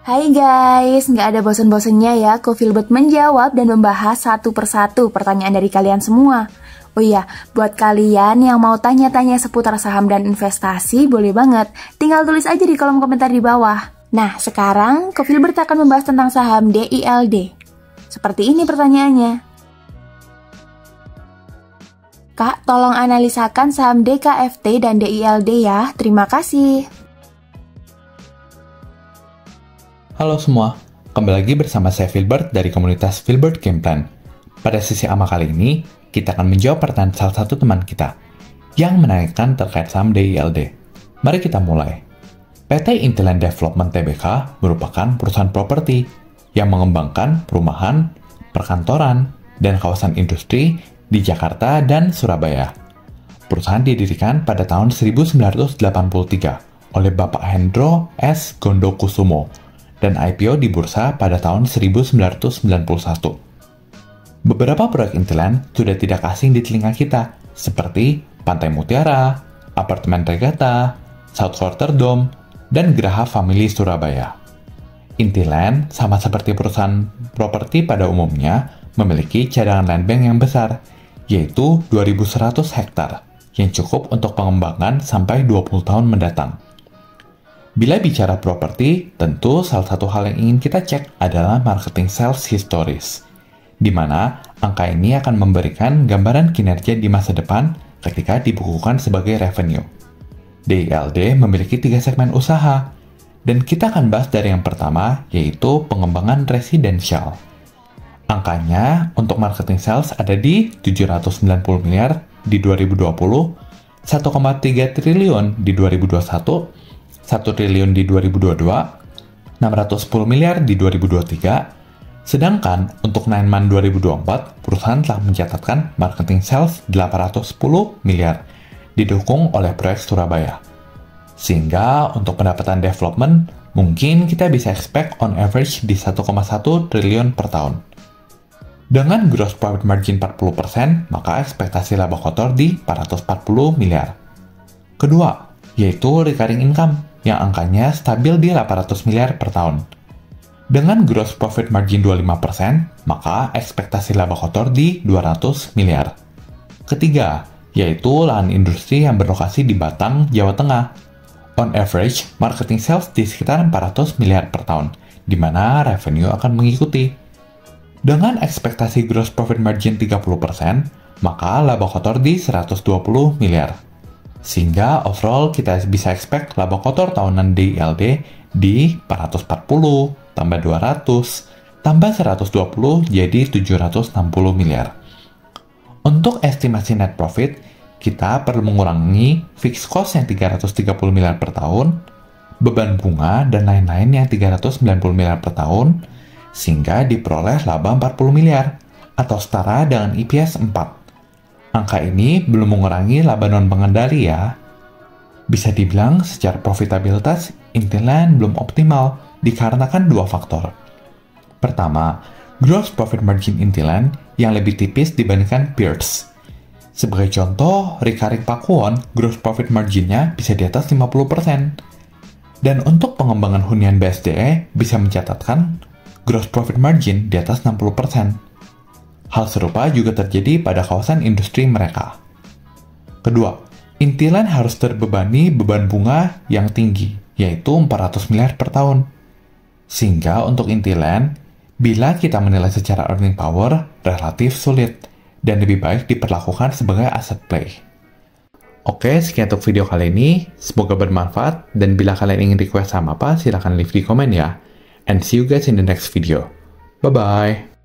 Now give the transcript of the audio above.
Hai guys, nggak ada bosan-bosannya ya Kofilbert menjawab dan membahas satu persatu pertanyaan dari kalian semua. Oh iya, buat kalian yang mau tanya-tanya seputar saham dan investasi, boleh banget. Tinggal tulis aja di kolom komentar di bawah. Nah, sekarang Kofilbert akan membahas tentang saham DILD. Seperti ini pertanyaannya. Kak, tolong analisakan saham DKFT dan DILD ya. Terima kasih. Halo semua, kembali lagi bersama saya Filbert dari komunitas Filbert Game Plan. Pada sesi AMA kali ini, kita akan menjawab pertanyaan salah satu teman kita yang menanyakan terkait saham DILD. Mari kita mulai. PT Intiland Development Tbk merupakan perusahaan properti yang mengembangkan perumahan, perkantoran, dan kawasan industri di Jakarta dan Surabaya. Perusahaan didirikan pada tahun 1983 oleh Bapak Hendro S. Gondokusumo dan IPO di bursa pada tahun 1991. Beberapa proyek Intiland sudah tidak asing di telinga kita, seperti Pantai Mutiara, Apartemen Regata, South Quarter Dome, dan Geraha Family Surabaya. Intiland, sama seperti perusahaan properti pada umumnya, memiliki cadangan land bank yang besar, yaitu 2.100 hektar, yang cukup untuk pengembangan sampai 20 tahun mendatang. Bila bicara properti, tentu salah satu hal yang ingin kita cek adalah marketing sales historis, di mana angka ini akan memberikan gambaran kinerja di masa depan ketika dibukukan sebagai revenue. DILD memiliki 3 segmen usaha, dan kita akan bahas dari yang pertama, yaitu pengembangan residensial. Angkanya untuk marketing sales ada di 790 miliar di 2020, 1,3 triliun di 2021, 1 triliun di 2022, 610 miliar di 2023, sedangkan untuk 9 month 2024, perusahaan telah mencatatkan marketing sales 810 miliar, didukung oleh proyek Surabaya. Sehingga untuk pendapatan development, mungkin kita bisa expect on average di 1,1 triliun per tahun. Dengan gross profit margin 40%, maka ekspektasi laba kotor di 440 miliar. Kedua, yaitu recurring income, yang angkanya stabil di 800 miliar per tahun. Dengan gross profit margin 25%, maka ekspektasi laba kotor di 200 miliar. Ketiga, yaitu lahan industri yang berlokasi di Batang, Jawa Tengah. On average, marketing sales di sekitar 400 miliar per tahun, di mana revenue akan mengikuti. Dengan ekspektasi gross profit margin 30%, maka laba kotor di 120 miliar. Sehingga overall kita bisa expect laba kotor tahunan DILD di 440, tambah 200, tambah 120 jadi 760 miliar. Untuk estimasi net profit, kita perlu mengurangi fixed cost yang 330 miliar per tahun, beban bunga dan lain-lain yang 390 miliar per tahun, sehingga diperoleh laba 40 miliar, atau setara dengan EPS 4. Angka ini belum mengurangi laba non-pengendali ya. Bisa dibilang secara profitabilitas, Intiland belum optimal dikarenakan 2 faktor. Pertama, gross profit margin Intiland yang lebih tipis dibandingkan peers. Sebagai contoh, recurring Pakuwon, gross profit marginnya bisa di atas 50%. Dan untuk pengembangan hunian BSDE bisa mencatatkan gross profit margin di atas 60%. Hal serupa juga terjadi pada kawasan industri mereka. Kedua, Intiland harus terbebani beban bunga yang tinggi, yaitu 400 miliar per tahun. Sehingga untuk Intiland, bila kita menilai secara earning power, relatif sulit, dan lebih baik diperlakukan sebagai asset play. Oke, sekian untuk video kali ini. Semoga bermanfaat, dan bila kalian ingin request saham apa, silahkan leave di komen ya. And see you guys in the next video. Bye-bye!